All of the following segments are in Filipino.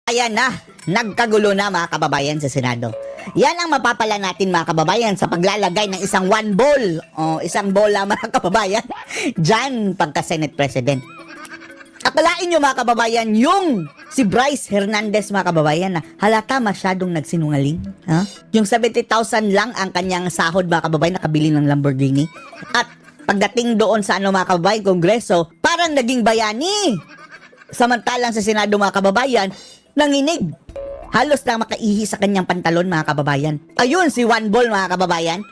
Ayan na, nagkagulo na mga kababayan sa Senado. Yan ang mapapala natin mga kababayan sa paglalagay ng isang one ball. O, isang bola mga kababayan. Diyan pagka Senate President. Akalain nyo mga kababayan, yung si Bryce Hernandez mga kababayan na halata masyadong nagsinungaling. Ha? Yung 70,000 lang ang kanyang sahod mga kababayan nakabili ng Lamborghini. At pagdating doon sa mga kababayan, Kongreso, parang naging bayani. Samantalang sa Senado mga kababayan, nanginig. Halos na makaihi sa kanyang pantalon mga kababayan. Ayun si One Ball mga kababayan.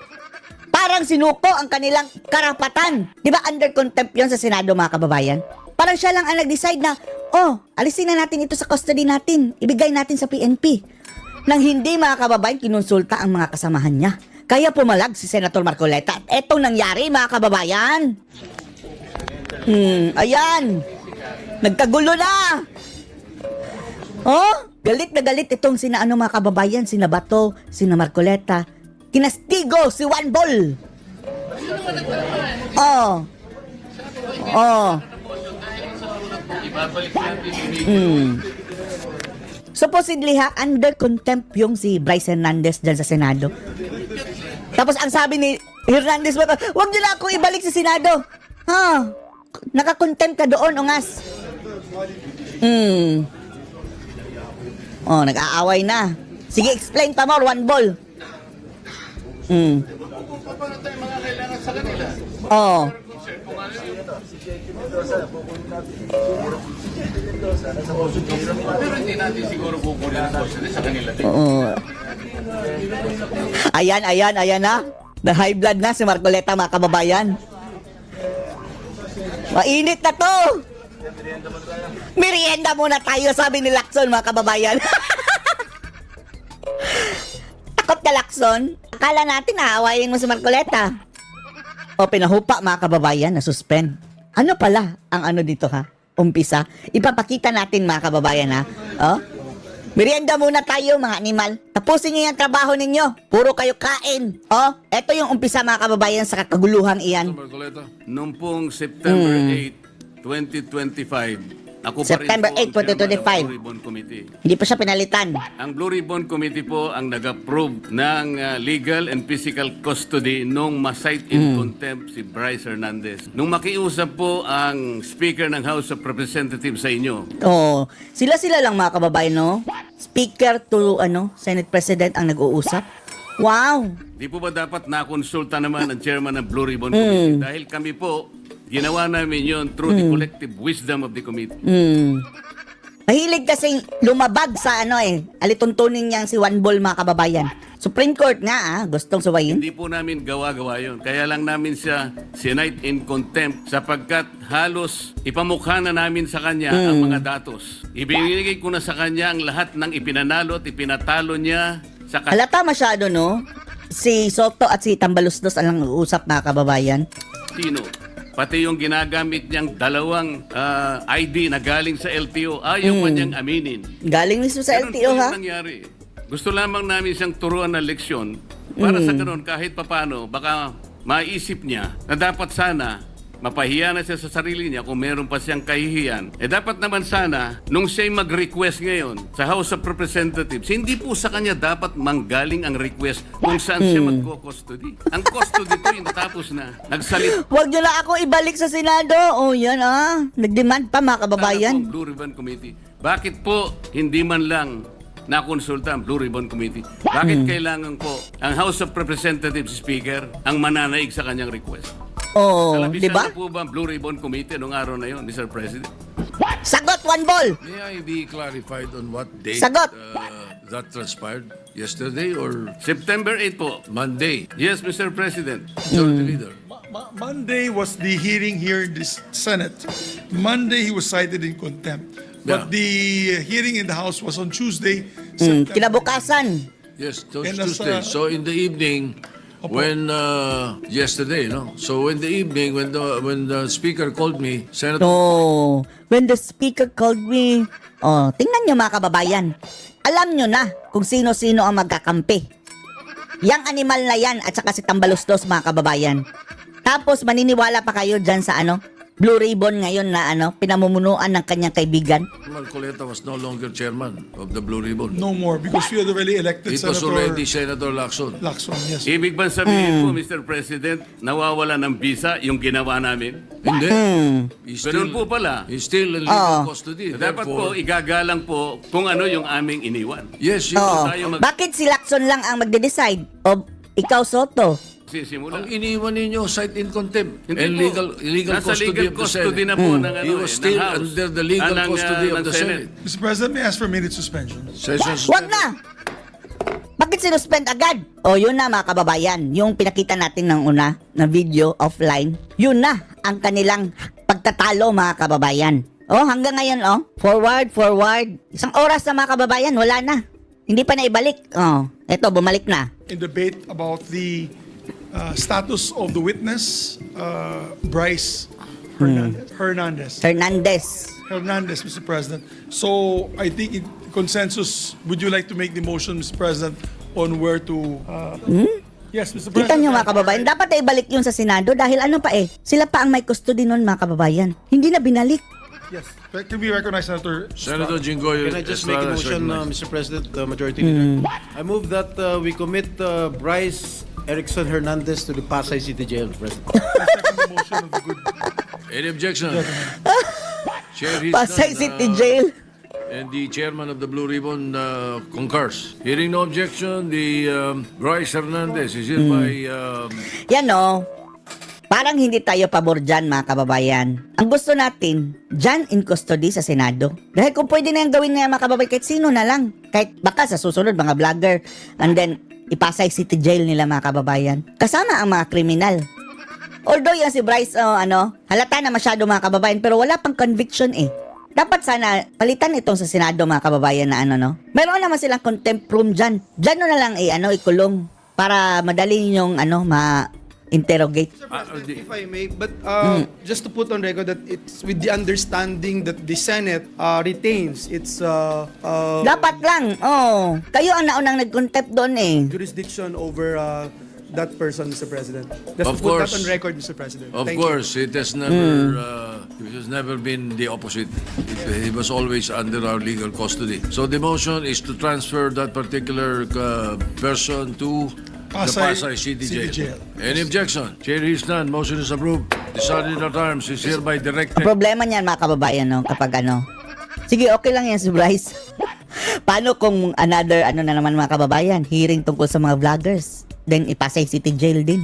Parang sinuko ang kanilang karapatan. Di ba under contempt yun sa Senado mga kababayan? Parang siya lang ang nag-decide na, alisin na natin ito sa custody natin. Ibigay natin sa PNP. Nang hindi mga kababayan, kinonsulta ang mga kasamahan niya. Kaya pumalag si Senator Marcoleta. At etong nangyari mga kababayan. Ayan. Nagkagulo na. Galit na galit itong mga kababayan, sina Bato, sina Marcoleta. Kinastigo si One Ball. Supposedly under contempt yung si Bryce Hernandez dyan sa Senado. Tapos ang sabi ni Hernandez, wag niyo na ako ibalik sa Senado. Naka-contempt ka doon, ungas. Nag-aaway na. Sige, explain pa more, One Ball. Pero hindi natin siguro kukunin ang custody sa kanila. Ayan na. The high blood na si Marcoleta mga kababayan. Mainit na to. Merienda muna tayo, sabi ni Lacson mga kababayan. Takot ka, Lacson? Akala natin aawayin mo si Marcoleta. Pinahupa mga kababayan, na-suspend. Ano pala ang dito ha? Umpisa. Ipapakita natin mga kababayan ha. Merienda muna tayo mga animal. Tapusin niyo yung trabaho ninyo. Puro kayo kain. Eto yung umpisa mga kababayan sa kakaguluhang iyan. Noong pong September 8, 2025, ako September pa rin 8, po ang chairman 2025. ng Blue Ribbon Committee. Hindi pa siya pinalitan. Ang Blue Ribbon Committee po ang nag-approve ng legal and physical custody nung ma-cite in contempt si Bryce Hernandez. Nung makiusap po ang Speaker ng House of Representatives sa inyo, Sila lang mga kababayan, no? Speaker to Senate President ang nag-uusap. Wow! di po ba dapat nakonsulta naman ang chairman ng Blue Ribbon Committee? Dahil kami po, ginawa namin yon through the collective wisdom of the committee. Mahilig kasi lumabag sa alituntunin niyang si One Ball mga kababayan. Supreme Court nga gustong suwayin. Hindi po namin gawa-gawa yun. Kaya lang namin siya sinite in contempt sapagkat halos ipamukha na namin sa kanya ang mga datos. Ibinigay ko na sa kanya ang lahat ng ipinanalo at ipinatalo niya sa Halata masyado, no? Si Soto at si Tambaluslos ang uusap mga kababayan. Tino. Pati yung ginagamit niyang dalawang ID na galing sa LTO, ayaw pa niyang aminin. Galing mismo sa Ganun LTO po ha? yung nangyari. Gusto lamang namin siyang turuan ng leksyon para sa ganun kahit papano baka maisip niya na dapat sana mapahiya na siya sa sarili niya kung meron pa siyang kahihiyan. Dapat naman sana nung siya'y mag-request ngayon sa House of Representatives, hindi po sa kanya dapat manggaling ang request kung saan siya magko-custody. Ang custody po yung natapos na. Nagsalit Huwag niyo na ako ibalik sa Senado. Yan Nag-demand pa mga kababayan. ang Blue Ribbon Committee. Bakit po hindi man lang nakonsulta ang Blue Ribbon Committee? Bakit kailangan po ang House of Representatives Speaker ang mananaig sa kanyang request? Di ba? Na po ba ang Blue Ribbon Committee noong araw na yon, Mr. President? Sagot, One Ball! May I be clarified on what date Sagot. that transpired? Yesterday or September 8 po. Monday? Yes, Mr. President. Majority Leader. Monday was the hearing here in the Senate. Monday he was cited in contempt. But Yeah. the hearing in the House was on Tuesday, September. Kinabukasan. Yes, those And as, Tuesday. So in the evening, when yesterday, no. So in the evening, when the speaker called me, Senator. When the speaker called me, tingnan nyo mga kababayan. Alam nyo na kung sino-sino ang magkakampi. Yang animal na yan at saka si Tambaluslos mga kababayan. Tapos maniniwala pa kayo dyan sa Blue Ribbon ngayon na pinamumunuan ng kanyang kaibigan. Marcoleta was no longer chairman of the Blue Ribbon. No more, because we had already elected It was Senator already Senator Lacson. Lacson, yes. Ibig ba sabihin po, Mr. President, nawawala ng visa yung ginawa namin? Hindi. He's Ganun po pala. He's still in legal custody. Dapat po, Therefore, igagalang po kung ano yung aming iniwan. yes, Oo. tayo Bakit si Lacson lang ang magde-decide? O ikaw, Soto? Sisimula. ang iniwan ninyo, cite in contempt. Hindi And po. legal Nasa custody legal of the custody Senate. na po ng He was still ng House. under the legal ng, custody of ng the Senate. Mr. President, may I ask for a minute suspension? Sessions. Wag na! Bakit sinuspend agad? O yun na mga kababayan, yung pinakita natin ng una na video offline, yun na ang kanilang pagtatalo mga kababayan. O hanggang ngayon forward. Isang oras na mga kababayan, wala na. Hindi pa naibalik. O, eto bumalik na. In debate about the status of the witness, Bryce Hernandez, Mr. President. So I think in consensus, would you like to make the motion, Mr. President, on where to... Yes, Mr. President. Kita nyo mga kababayan, dapat na ibalik yun sa Senado dahil sila pa ang may custody nun mga kababayan. Hindi na binalik. Yes. Can we recognize Senator Senator Jinggoy Can I just make a Estrada is motion, recognized. Mr. President, Majority Leader? I move that we commit Bryce Erickson Hernandez to the Pasay City Jail, President. second the motion of the good... Any objection? Chair is Pasay done, City Jail. And the chairman of the Blue Ribbon concurs. Hearing no objection, the Bryce Hernandez is hereby Yan parang hindi tayo pabor dyan mga kababayan. Ang gusto natin, dyan in custody sa Senado. Dahil kung pwede na yung gawin nga mga kababayan, kahit sino na lang. Kahit baka sa susunod mga vlogger. And then, ipasay city jail nila mga kababayan. Kasama ang mga kriminal. Although yung si Bryce, halata na masyado mga kababayan, pero wala pang conviction eh. Dapat sana palitan itong sa Senado mga kababayan na Meron naman silang contempt room dyan. Dyan na lang ikulong para madali yung ma-interrogate. If I may, but just to put on record that it's with the understanding that the Senate retains its Dapat lang, kayo ang naunang nag-contempt doon eh. jurisdiction over that person, Mr. President. Just Of to put course. that on record, Mr. President. Of Thank you. course, it has never been the opposite. It was always under our legal custody. So the motion is to transfer that particular person to the Pasay City Jail. Any objection? Chair is none. Motion is approved. The Sergeant at Arms is hereby directed. Problema niyan mga kababayan kapag Sige, okay lang yan si Bryce. Paano kung another na naman mga kababayan, hearing tungkol sa mga vloggers, then ipasay city jail din.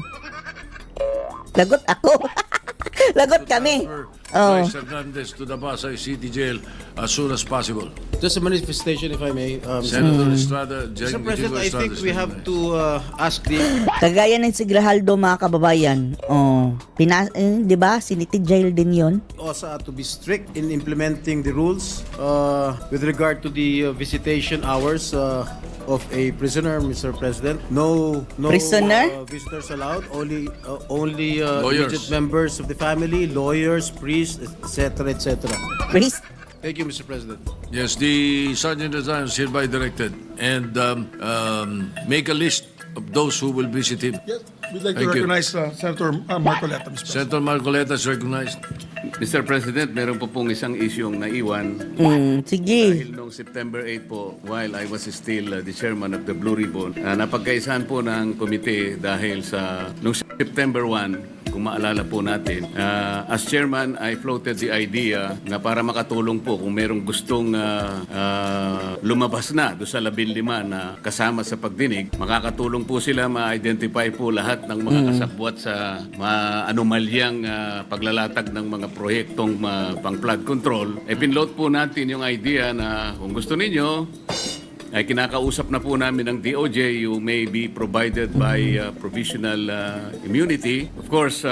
Lagot ako. Lagot kami. Bryce Hernandez to the Pasay City Jail as soon as possible. Just a manifestation, if I may. Senator Estrada, Mr. President, Jinggoy I Estrada think is we have recognized. to ask the Kagaya ng si Grijaldo mga kababayan. Di ba? City jail din yon. OSA to be strict in implementing the rules with regard to the visitation hours of a prisoner, Mr. President. No Prisoner? visitors allowed. Only Lawyers. immediate members of the family, lawyers, priests, etc., etc. Priest. Thank you, Mr. President. Yes, the Sergeant at Arms hereby directed and make a list of those who will visit him. Yes, we'd like Thank to you. recognize Senator Marcoleta, Mr. President. Senator Marcoleta is recognized. Mr. President, meron po pong isang isyong naiwan. Sige. Dahil noong September 8 po, while I was still the chairman of the Blue Ribbon, napagkaisahan po ng komite dahil sa noong September 1, kung maalala po natin, as chairman, I floated the idea na para makatulong po kung merong gustong lumabas na do sa 15 na kasama sa pagdinig, makakatulong po sila ma-identify po lahat ng mga kasabwat sa mga anomalyang paglalatag ng mga proyektong pang flood control. Pinload po natin yung idea na kung gusto ninyo, ay kinakausap na po namin ng DOJ, you may be provided by provisional immunity. Of course,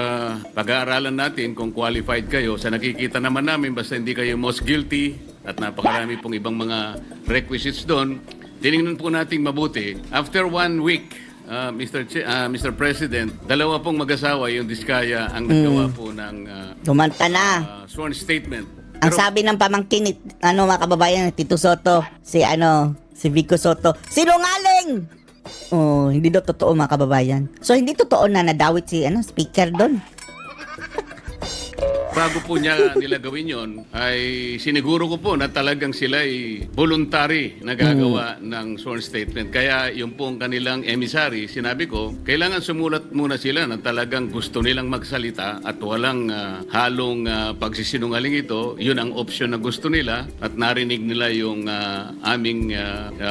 pag-aaralan natin kung qualified kayo. Sa nakikita naman namin, basta hindi kayo most guilty at napakarami pong ibang mga requisites doon, tinignan po natin mabuti. After 1 week, Mr. President, dalawa pong mag-asawa yung Diskaya ang naggawa po ng Dumanta na. sworn statement. Ang sabi ng pamangkin, mga kababayan, Tito Soto, si Vico Soto, sinungaling! Hindi daw totoo mga kababayan. So, hindi totoo na nadawit si speaker doon. bago po nila gawin yon, ay siniguro ko po na talagang sila ay voluntary na gagawa ng sworn statement. Kaya yung pong kanilang emissary, sinabi ko, kailangan sumulat muna sila na talagang gusto nilang magsalita at walang halong pagsisinungaling ito. Yun ang option na gusto nila at narinig nila yung aming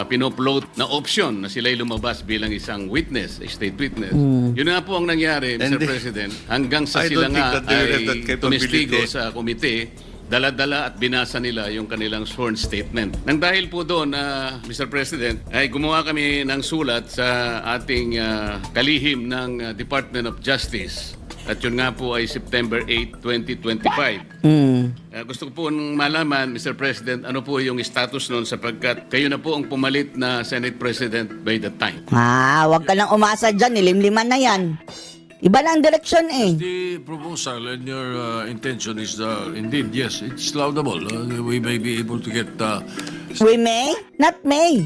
pinopload na option na sila'y lumabas bilang isang witness, a state witness. Yun nga po ang nangyari, Mr. President, hanggang sa I sila don't think nga that they will have that ay capability. tumestigo sa komite, dala-dala at binasa nila yung kanilang sworn statement. Nang dahil po doon, Mr. President, ay gumawa kami ng sulat sa ating kalihim ng Department of Justice. At yun nga po ay September 8, 2025. Gusto ko po malaman, Mr. President, ano po yung status noon sapagkat kayo na po ang pumalit na Senate President by the time. Wag ka nang umasa dyan, nilimliman na yan. Iba na ang direksyon eh. The proposal and your intention is indeed, yes, it's laudable. We may be able to get We may, not may.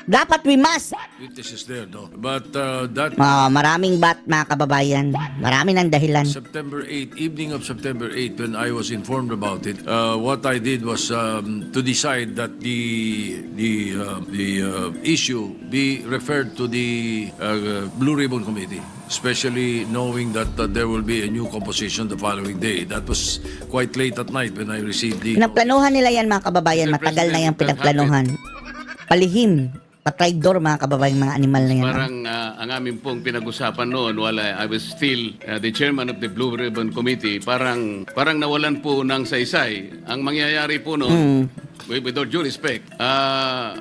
Dapat we must. witnesses there, no? But that Maraming mga kababayan. Marami ng dahilan. September 8, evening of September 8, when I was informed about it, what I did was to decide that the issue be referred to the Blue Ribbon Committee, especially knowing that there will be a new composition the following day. That was quite late at night when I received the... Pinagplanuhan nila yan mga kababayan. Mr. Matagal na President, yung pinagplanuhan. Palihim. Patraidor mga kababayan, mga animal na yan. Parang ang aming pong pinag-usapan noon while I was still the chairman of the Blue Ribbon Committee, parang nawalan po ng saysay. Ang mangyayari po noon, with all due respect,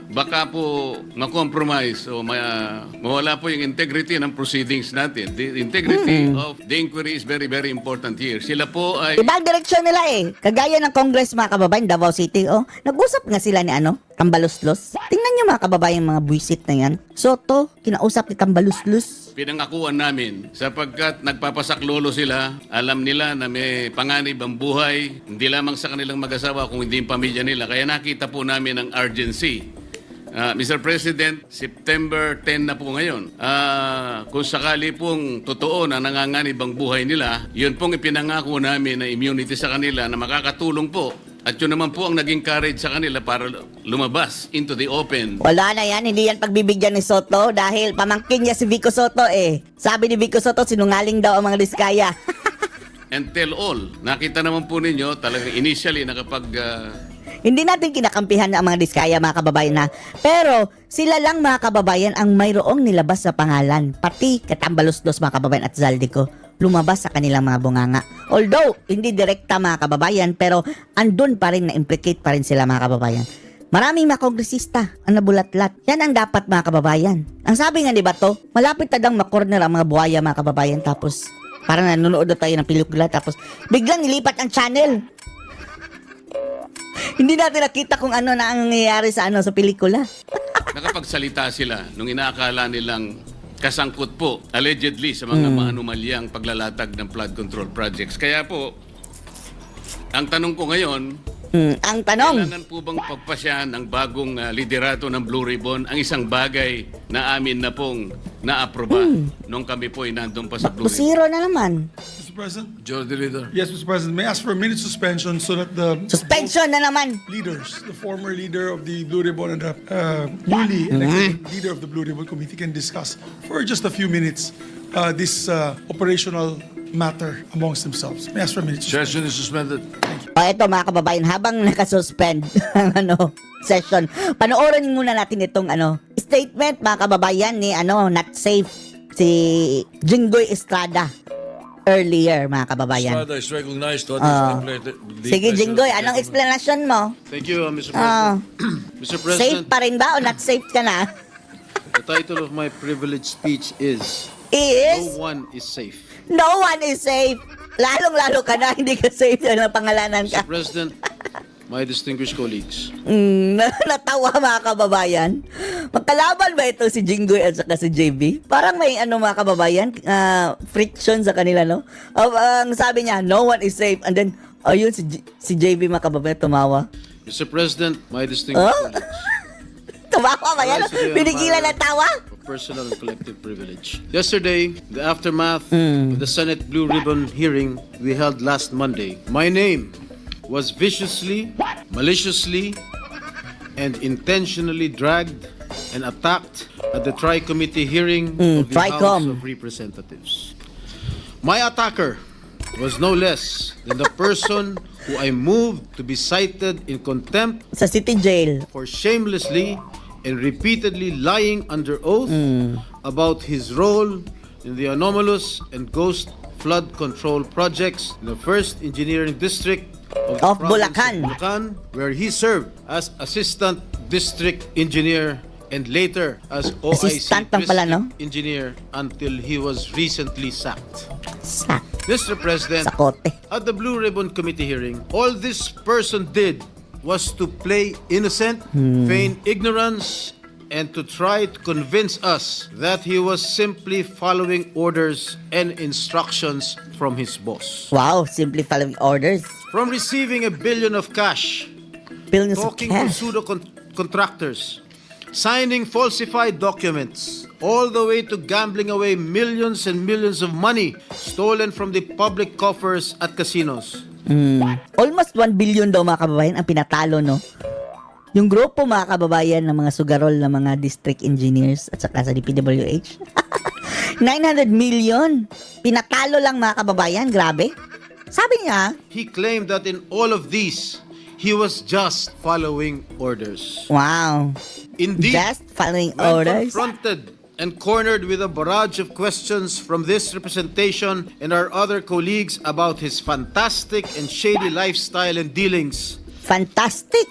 baka po ma-compromise o mawala po yung integrity ng proceedings natin. The integrity of the inquiry is very, very important here. Sila po ay... Ibang direksyon nila eh. Kagaya ng Congress mga kababayan, Davao City. Nag-usap nga sila ni Tambaloslos. Tingnan nyo mga kababayan, mga buwisit na yan. Soto, kinausap ni Tambaloslos. Pinangakuan namin sapagkat nagpapasaklolo sila, alam nila na may panganib ang buhay, hindi lamang sa kanilang mag-asawa kung hindi yung pamilya nila. Kaya nakita po namin ang urgency. Mr. President, September 10 na po ngayon. Kung sakali pong totoo na nanganganib ang buhay nila, yun pong ipinangako namin na immunity sa kanila na makakatulong po. At yun naman po ang naging courage sa kanila para lumabas into the open. Wala na yan, hindi yan pagbibigyan ni Soto dahil pamangkin niya si Vico Soto eh. Sabi ni Vico Soto, sinungaling daw ang mga Diskaya. And tell all, nakita naman po ninyo talagang initially na kapag... Hindi natin kinakampihan ang mga Diskaya mga kababayan na. Pero sila lang mga kababayan ang mayroong nilabas sa pangalan. Pati Katambaloslos mga kababayan at Zaldico lumabas sa kanilang mga bunganga. Although, hindi direkta mga kababayan, pero andun pa rin, na-implicate pa rin sila mga kababayan. Maraming mga kongresista ang nabulatlat. Yan ang dapat mga kababayan. Ang sabi nga ni Bato, malapit tadang makorner ang mga buhaya mga kababayan. Tapos, parang nanonood na tayo ng pelikula. Tapos, biglang nilipat ang channel. Hindi natin nakita kung ano na ang nangyayari sa pelikula. Nakapagsalita sila nung inaakala nilang kasangkot po, allegedly, sa mga maanumalyang paglalatag ng flood control projects. Kaya po, ang tanong ko ngayon, Ang tanong, kailangan po bang pagpasyahan ng bagong liderato ng Blue Ribbon ang isang bagay na amin na pong naaproba nung kami po ay nandun pa sa Blue Ribbon? busiro na naman. Mr. President? Majority Leader. Yes, Mr. President. May I ask for a minute suspension so that the Suspension na naman. leaders, the former leader of the Blue Ribbon and the newly elected leader of the Blue Ribbon Committee can discuss for just a few minutes this operational matter amongst themselves. May I ask for a minute suspension? Session is suspended. Eto mga kababayan, habang nakasuspend ang session, panoorin muna natin itong statement mga kababayan ni not safe si Jinggoy Estrada earlier mga kababayan. Estrada is recognized to the Sige Jinggoy, anong explanation mo? Thank you, Mr. President. Mr. Safe President, pa rin ba o not safe ka na? the title of my privileged speech is Is No One is Safe. No one is safe. Lalong-lalo ka na, hindi ka safe na pangalanan ka. Mr. President, my distinguished colleagues, Natawa mga kababayan. Magkalaban ba ito si Jinggoy at saka si JB? Parang may mga kababayan, friction sa kanila, no? Ang sabi niya, no one is safe. And then, ayun, si JB mga kababayan, tumawa. Mr. President, my distinguished colleagues. Tumawa ba yan? Rise to the Pinigilan honor ng tawa? of personal and collective privilege. Yesterday, the aftermath of the Senate Blue Ribbon hearing we held last Monday, my name was viciously, maliciously, and intentionally dragged and attacked at the Tri-Committee hearing of the House Tricom. of Representatives. My attacker was no less than the person who I moved to be cited in contempt Sa city jail. for shamelessly and repeatedly lying under oath about his role in the anomalous and ghost flood control projects in the 1st Engineering District of the Of province Bulacan. of Bulacan, where he served as Assistant District Engineer and later as OIC Assistant lang pala, no? District Engineer until he was recently sacked. Sa Mr. President, kote. at the Blue Ribbon Committee hearing, all this person did was to play innocent, feign ignorance, and to try to convince us that he was simply following orders and instructions from his boss. Wow, simply following orders. From receiving $1 billion of cash, Billions of talking to cash. contractors, signing falsified documents, all the way to gambling away millions and millions of money stolen from the public coffers at casinos. Almost 1 billion daw mga kababayan ang pinatalo, no? Yung grupo mga kababayan ng mga sugarol ng mga district engineers at saka sa DPWH. 900 million. Pinatalo lang mga kababayan. Grabe. Sabi niya, He claimed that in all of these, he was just following orders. wow. Indeed, Just following when orders. confronted and cornered with a barrage of questions from this representation and our other colleagues about his fantastic and shady lifestyle and dealings, Fantastic.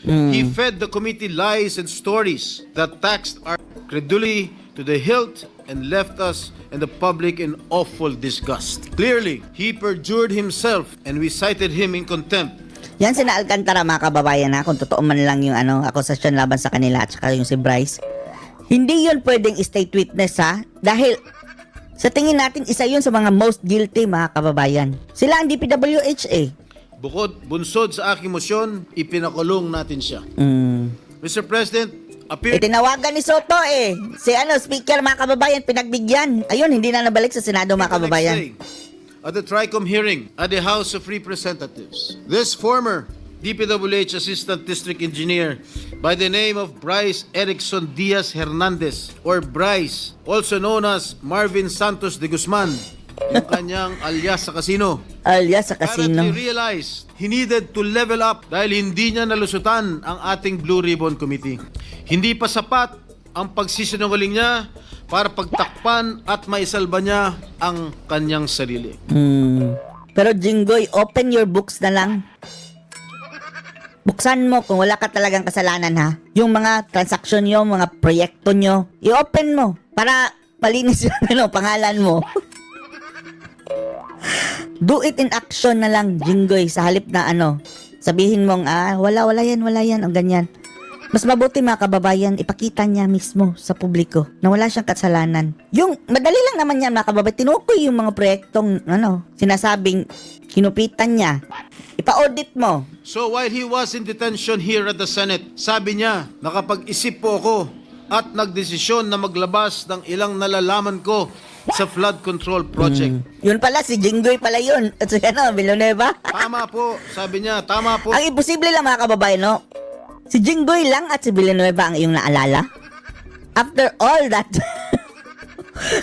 he fed the committee lies and stories that taxed our credulity to the hilt and left us and the public in awful disgust. Clearly, he perjured himself and we cited him in contempt. Yan sina Alcantara mga kababayan ha, kung totoo man lang yung akusasyon laban sa kanila at saka yung si Bryce. Hindi yun pwedeng state witness ha, dahil sa tingin natin isa yun sa mga most guilty mga kababayan. Sila ang DPWH eh. Bukod bunsod sa aking motion, ipinakulong natin siya. Mr. President, appear Itinawagan ni Soto eh. Si speaker mga kababayan, pinagbigyan. Ayun, hindi na nabalik sa Senado mga kababayan. the next day at the Tricom hearing at the House of Representatives. This former DPWH Assistant District Engineer by the name of Bryce Erickson Diaz Hernandez or Bryce, also known as Marvin Santos de Guzman, yung kanyang alias sa casino. Alias sa casino. Apparently realized he needed to level up dahil hindi niya nalusutan ang ating Blue Ribbon Committee. Hindi pa sapat ang pagsisinungaling niya para pagtakpan at maisalba niya ang kanyang sarili. Pero Jinggoy, open your books na lang. Buksan mo kung wala ka talagang kasalanan ha. Yung mga transaksyon nyo, mga proyekto nyo, i-open mo para malinis yung pangalan mo. Do it in action na lang, Jinggoy, sa halip na sabihin mong, wala yan, o ganyan. Mas mabuti mga kababayan, ipakita niya mismo sa publiko na wala siyang kasalanan. Yung, madali lang naman yan mga kababayan, tinukoy yung mga proyektong, sinasabing kinupitan niya. Ipa-audit mo. So while he was in detention here at the Senate, sabi niya, nakapag-isip po ako at nagdesisyon na maglabas ng ilang nalalaman ko sa flood control project. Yun pala, si Jinggoy pala yun. At si Villanueva. Tama po, sabi niya, tama po. Ang imposible lang mga kababayan, no? Si Jinggoy lang at si Villanueva ang iyong naalala. After all that,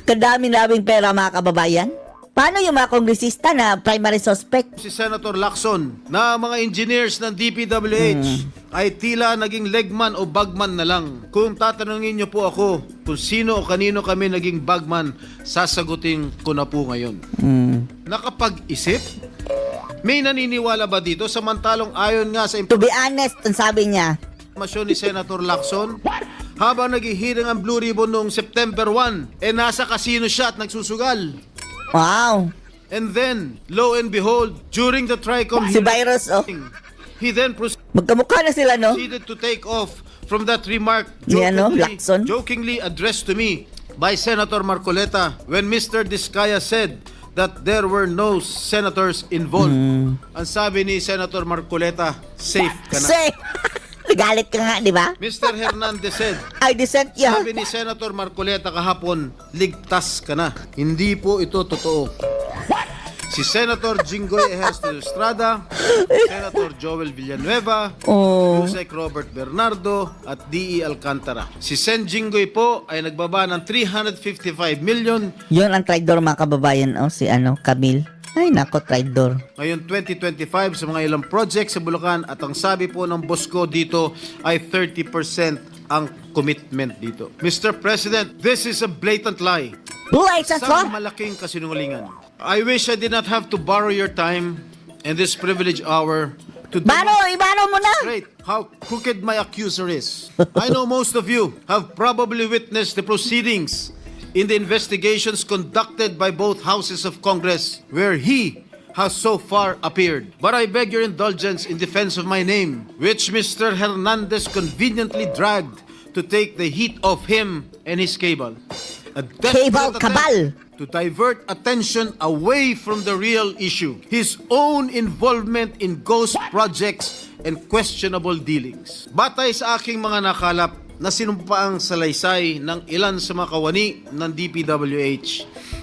kadami-daming pera mga kababayan. Paano yung mga kongresista na primary suspect? Si Senator Lacson na mga engineers ng DPWH ay tila naging legman o bagman na lang. Kung tatanungin niyo po ako kung sino o kanino kami naging bagman, sasagutin ko na po ngayon. Nakapag-isip? May naniniwala ba dito? Samantalong ayon nga sa To be honest, ang sabi niya, impormasyon ni Senator Lacson, habang naghihiring ang Blue Ribbon noong September 1, nasa casino siya at nagsusugal. wow, And then, lo and behold, during the Tricom si Virus, he then magkamukha na sila, no? proceeded to take off from that remark Ni Lacson? jokingly addressed to me by Senator Marcoleta when Mr. Diskaya said that there were no senators involved. Ang sabi ni Senator Marcoleta, safe ka na. Say, Nagalit ka nga, di ba? Mr. Hernandez said, I dissent ya. sabi ni Senator Marcoleta kahapon, ligtas ka na. Hindi po ito totoo. Si Senator Jinggoy Ejercito Estrada, Senator Joel Villanueva, Yusek Robert Bernardo at D.E. Alcantara. Si Sen Jinggoy po ay nagbaba ng 355 million. Yun ang traidor mga kababayan. Si Camille. Ay, nako, traidor. Ngayon 2025 sa mga ilang projects sa Bulacan at ang sabi po ng boss ko dito ay 30% ang commitment dito. Mr. President, this is a blatant lie. Buhay sa Isang malaking kasinungalingan. I wish I did not have to borrow your time in this privileged hour to Ibaro mo na. demonstrate how crooked my accuser is. I know most of you have probably witnessed the proceedings in the investigations conducted by both houses of Congress where he has so far appeared. But I beg your indulgence in defense of my name, which Mr. Hernandez conveniently dragged to take the heat off him and his cable. A desperate Cable Cabal. attempt to divert attention away from the real issue, his own involvement in ghost projects and questionable dealings. Batay sa aking mga nakalap na sinumpaang salaysay ng ilan sa mga kawani ng DPWH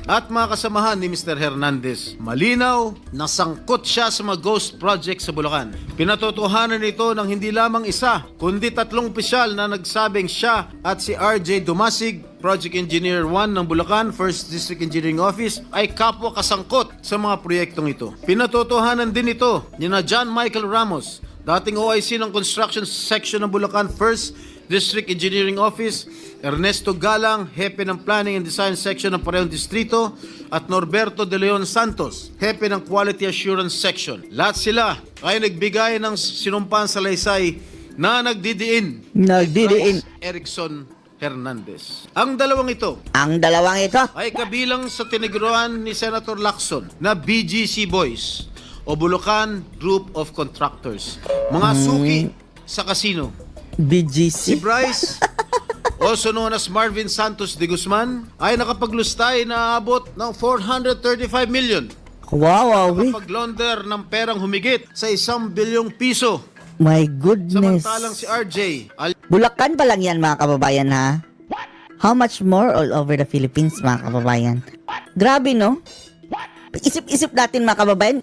at mga kasamahan ni Mr. Hernandez, malinaw na sangkot siya sa mga ghost projects sa Bulacan. Pinatotohanan nito ng hindi lamang isa, kundi 3 opisyal na nagsabing siya at si RJ Dumasig, Project Engineer 1 ng Bulacan, 1st District Engineering Office, ay kapwa kasangkot sa mga proyektong ito. Pinatotohanan din ito ni na John Michael Ramos, dating OIC ng Construction Section ng Bulacan, 1st District Engineering Office, Ernesto Galang, Hepe ng Planning and Design Section ng Parehong Distrito, at Norberto De Leon Santos, Hepe ng Quality Assurance Section. Lahat sila ay nagbigay ng sinumpaan salaysay na nagdidiin Bryce Erickson Hernandez. Ang dalawang ito ay kabilang sa tiniguruan ni Senator Lacson na BGC Boys o Bulacan Group of Contractors. Mga suki sa kasino. Si BGC. Bryce, also known as Marvin Santos de Guzman, ay nakapaglustay na abot ng 435 million. Wow. Nakapag-launder ng perang humigit sa 1 bilyong piso. My goodness. Samantalang si RJ, Bulacan pa lang yan mga kababayan ha. How much more all over the Philippines mga kababayan. Grabe no? Isip-isip natin mga kababayan.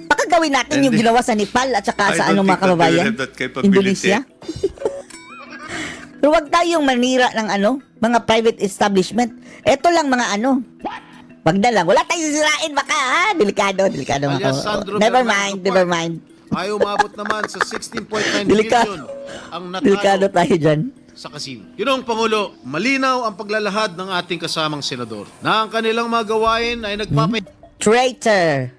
Baka gawin natin yung ginawa sa Nepal at saka sa mga kababayan. Indonesia. Pero wag tayong manira ng mga private establishment. Ito lang mga wag na lang. Wala tayong sisirain baka ha. Delikado mga alias kababayan. Sandro Never Bernardo mind. ay umabot naman sa 16.9 Delikado. billion ang Delikado natalo tayo dyan. sa kasino. Ginoong Pangulo, malinaw ang paglalahad ng ating kasamang senador na ang kanilang mga gawain ay Traitor.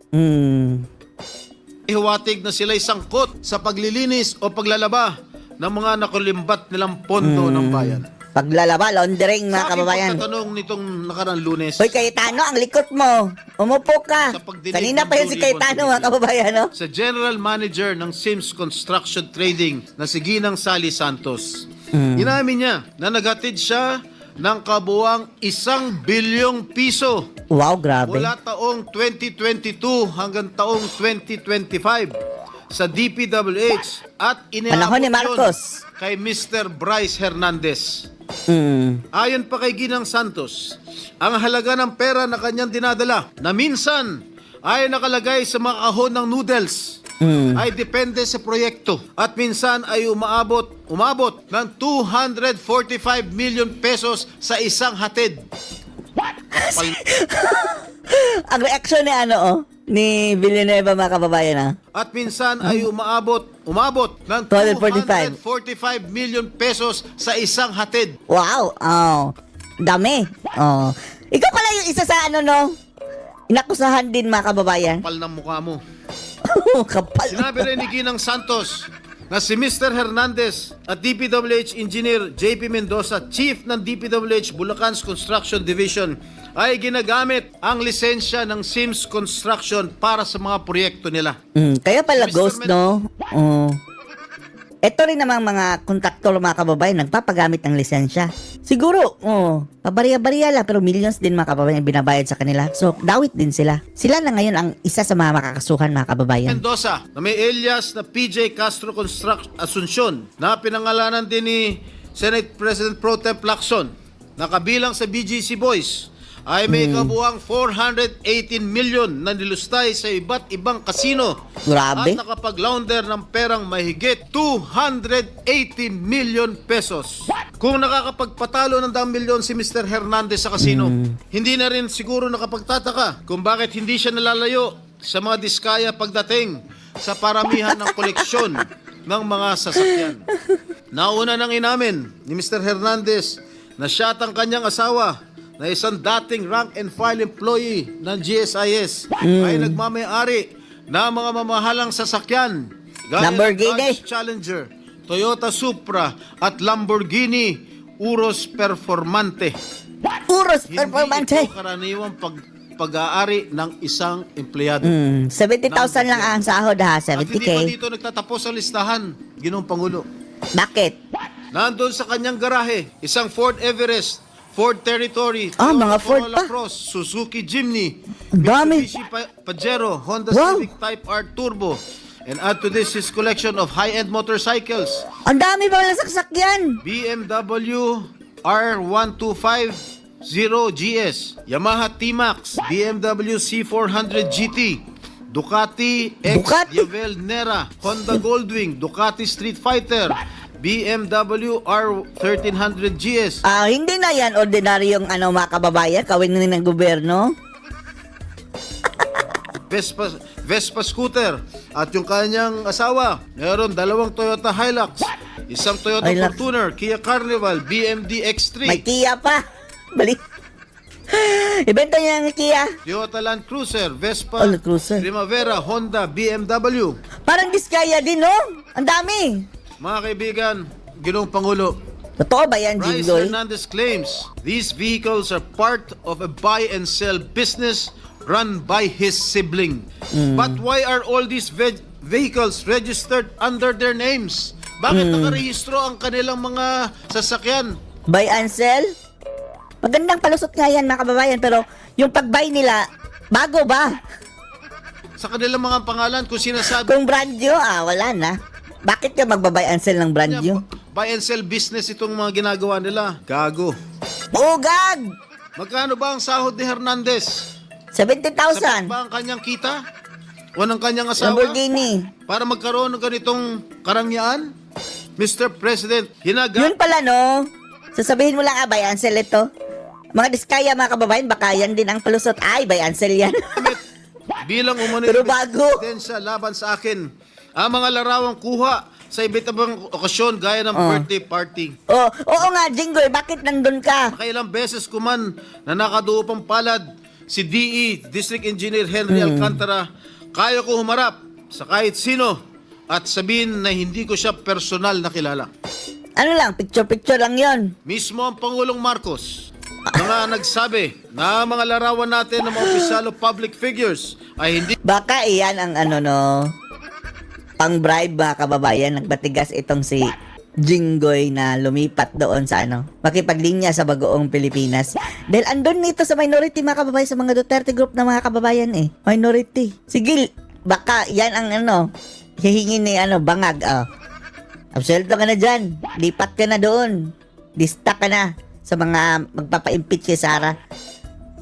hiwatig na sila'y sangkot sa paglilinis o paglalaba ng mga nakulimbat nilang pondo ng bayan. Paglalaba, laundering mga kababayan. Sa aking pagtatanong nitong nakarang Lunes, Hoy Cayetano, ang likot mo. Umupo ka. Sa pagdinig Kanina ng pa yun si Blue Cayetano Ribbon mga kababayan, no? sa General Manager ng Sims Construction Trading na si Ginang Sally Santos, inamin niya na naghatid siya ng kabuwang 1 bilyong piso Wow, grabe. mula taong 2022 hanggang taong 2025 sa DPWH at Panahon ni inaabot Marcos. yun kay Mr. Bryce Hernandez. Ayon pa kay Ginang Santos, ang halaga ng pera na kanyang dinadala na minsan ay nakalagay sa mga kahon ng noodles ay depende sa proyekto at minsan ay umabot ng 245 million pesos sa isang hatid. Ang reaksyon ni Villanueva mga kababayan, ha? At minsan ay umabot ng 245 million pesos sa isang hatid. Wow, dami. Ikaw pala yung isa sa inakusahan din mga kababayan. Kapal ng mukha mo. Kapal. Sinabi rin ni Ginang Santos na si Mr. Hernandez at DPWH Engineer JP Mendoza, Chief ng DPWH Bulacan's Construction Division, ay ginagamit ang lisensya ng Sims Construction para sa mga proyekto nila. Kaya pala Mr. ghost, no? Ito rin namang mga kontraktor, mga kababayan, nagpapagamit ng lisensya. Siguro, pabariya-bariya lang, pero millions din mga kababayan ang binabayad sa kanila. So, dawit din sila. Sila na ngayon ang isa sa mga makakasuhan, mga kababayan. Mendoza na may alias na PJ Castro Asuncion na pinangalanan din ni Senate President Pro Tem Lacson na kabilang sa BGC Boys ay may kabuang 418 million na nilustay sa iba't ibang kasino Grabe. at nakapag-launder ng perang mahigit 280 million pesos. Kung nakakapagpatalo ng 10 milyon si Mr. Hernandez sa kasino, hindi na rin siguro nakapagtataka kung bakit hindi siya nalalayo sa mga diskaya pagdating sa paramihan ng koleksyon ng mga sasakyan. Nauna nang inamin ni Mr. Hernandez na siya at ang kanyang asawa na isang dating rank and file employee ng GSIS ay nagmamayari na mga mamahalang sasakyan gaya ng Lamborghini. Dodge Challenger, Toyota Supra at Lamborghini Urus Performante. Uros Hindi performante. ito karaniwang pag-aari ng isang empleyado. 70,000 lang ang sahod ha, At hindi 70K. pa dito nagtatapos ang listahan, Ginoong Pangulo. Bakit? Nandun sa kanyang garahe, isang Ford Everest, Ford Territory, Mga Ford Corolla pa. Cross, Suzuki Jimny, Ang dami. Mitsubishi Pajero, Honda Wow. Civic Type R Turbo, and add to this his collection of high-end motorcycles, Ang dami ba lang sasakyan? BMW R1250GS, Yamaha T-Max, BMW C400 GT, Ducati X Ducati? Yavel Nera, Honda Goldwing, Ducati Street Fighter, BMW R1300 GS, Hindi na yan ordinaryong mga kababayan, kawin na ng gobyerno. Vespa scooter, at yung kanyang asawa, meron 2 Toyota Hilux, isang Toyota Hilux. Fortuner, Kia Carnival, BMD X3, May Kia pa. Bali. Ibenta niya ang Kia. Toyota Land Cruiser, Vespa, Land Cruiser. Primavera, Honda, BMW. Parang Diskaya din, no? Ang dami. Mga kaibigan, Ginoong Pangulo, Totoo ba yan, Bryce Jinggoy? Hernandez claims these vehicles are part of a buy and sell business run by his sibling. But why are all these vehicles registered under their names? Bakit nakarehistro ang kanilang mga sasakyan? Buy and sell? Magandang palusot nga yan, mga kababayan, pero yung pag-buy nila, bago ba? Sa kanilang mga pangalan, kung sinasabi Kung brand new, wala na. Bakit ka magbabuy and sell ng brand new? niya, buy and sell business itong mga ginagawa nila. Gago. Ugag! Magkano ba ang sahod ni Hernandez? 70,000. Sapat ba ang kanyang kita? O ng kanyang asawa? Lamborghini. Para magkaroon ng ganitong karangyaan? Mr. President, Yun pala, no? Sasabihin mo lang, buy and sell ito. Mga Diskaya, mga kababayan, baka yan din ang palusot. Buy and sell yan. bilang umano Pero bago. sa laban sa akin ang mga larawang kuha sa iba't ibang okasyon gaya ng birthday party. Oo nga, Jinggoy, bakit nandun ka? Nakailang beses ko man na nakaduo pang palad si DE, District Engineer Henry Alcantara, kaya ko humarap sa kahit sino at sabihin na hindi ko siya personal na kilala. Ano lang, picture-picture lang yon. Mismo ang Pangulong Marcos mga nagsabi na ang mga larawan natin ng mga opisyal o public figures ay hindi Baka iyan ang pang-bribe, mga kababayan. Nagbatigas itong si Jinggoy na lumipat doon sa makipaglinya sa bagoong Pilipinas. Dahil andun nito sa minority, mga kababayan, sa mga Duterte group na mga kababayan Minority. Sige, baka yan ang hihingin ni bangag. Absuelto ka na dyan. Lipat ka na doon. Dista ka na sa mga magpapa-impeach kay Sara.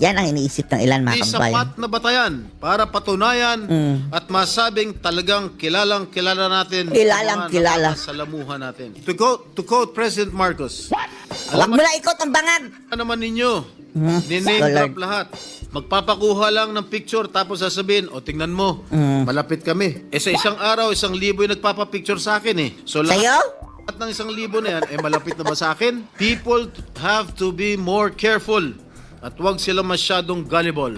Yan ang iniisip ng ilan, mga kababayan. sapat na batayan para patunayan at masabing talagang kilalang-kilala natin Kilalang kilala. sa lamuhan natin. To quote President Marcos, Huwag mo na ikot ang bangag. ano naman ninyo, ni-name Scholar. drop lahat. Magpapakuha lang ng picture tapos sasabihin, tingnan mo, malapit kami. Sa isang araw, 1,000 yung nagpapapicture sa akin So Sa'yo? lahat ng 1,000 na yan, malapit na ba sa akin? People have to be more careful at huwag sila masyadong gullible.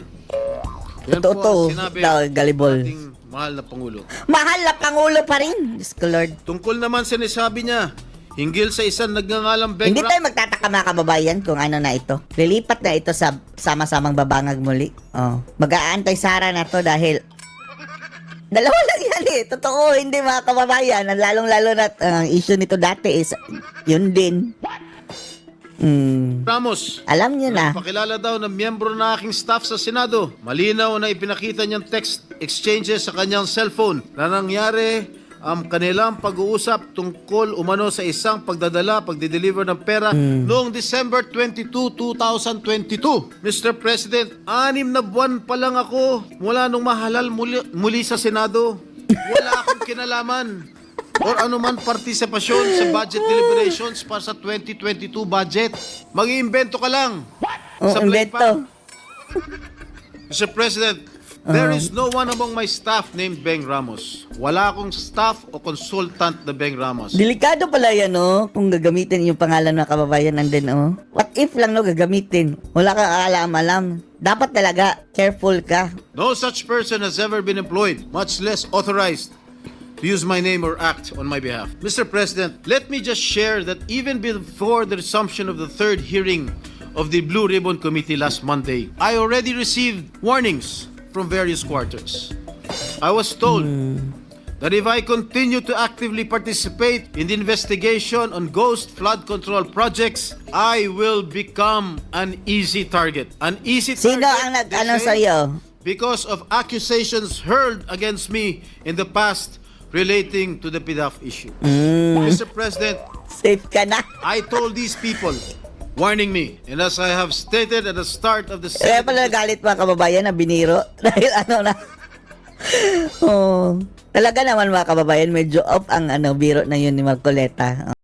Yan po Totoo. ang sinabi Gullible. ng ating mahal na Pangulo. Mahal na Pangulo pa rin. Diyos ko, Lord. Tungkol naman sinasabi niya, hinggil sa isang nagngangalang Beng Hindi tayo magtataka, mga kababayan, kung ano na ito. Lilipat na ito sa sama-samang babangag muli. Mag-aantay Sara na to dahil dalawa lang yan Hindi, totoo, hindi mga kababayan. Ang lalong-lalo na ang issue nito dati is yun din. Ramos, Alam niyo na. pakilala daw ng miyembro ng aking staff sa Senado. Malinaw na ipinakita niyang text exchanges sa kanyang cellphone na nangyari ang kanilang pag-uusap tungkol umano sa isang pagdedeliver ng pera noong December 22, 2022. Mr. President, 6 na buwan pa lang ako mula nung mahalal muli sa Senado. Wala akong kinalaman or anuman partisipasyon sa budget deliberations para sa 2022 budget. Mag-iimbento ka lang. Oh, Sablay invento. Mr. President, there is no one among my staff named Beng Ramos. Wala akong staff o consultant na Beng Ramos. Delikado pala yan, oh. Kung gagamitin yung pangalan ng kababayan nandun, oh. What if lang, no, gagamitin? Wala kang alam-alam. Dapat talaga, careful ka. No such person has ever been employed, much less authorized to use my name or act on my behalf. Mr. President, let me just share that even before the resumption of the third hearing of the Blue Ribbon Committee last Monday, I already received warnings from various quarters. I was told that if I continue to actively participate in the investigation on ghost flood control projects, I will become an easy target. An easy Sino target, ang they nag-ano say, sa'yo? because of accusations hurled against me in the past relating to the PDAF issue. Mr. President, Safe ka na. I told these people, warning me, and as I have stated at the start of the Kaya pala galit mga kababayan na biniro. Dahil ano na. Oh, talaga naman mga kababayan, medyo off ang biro na yun ni Marcoleta.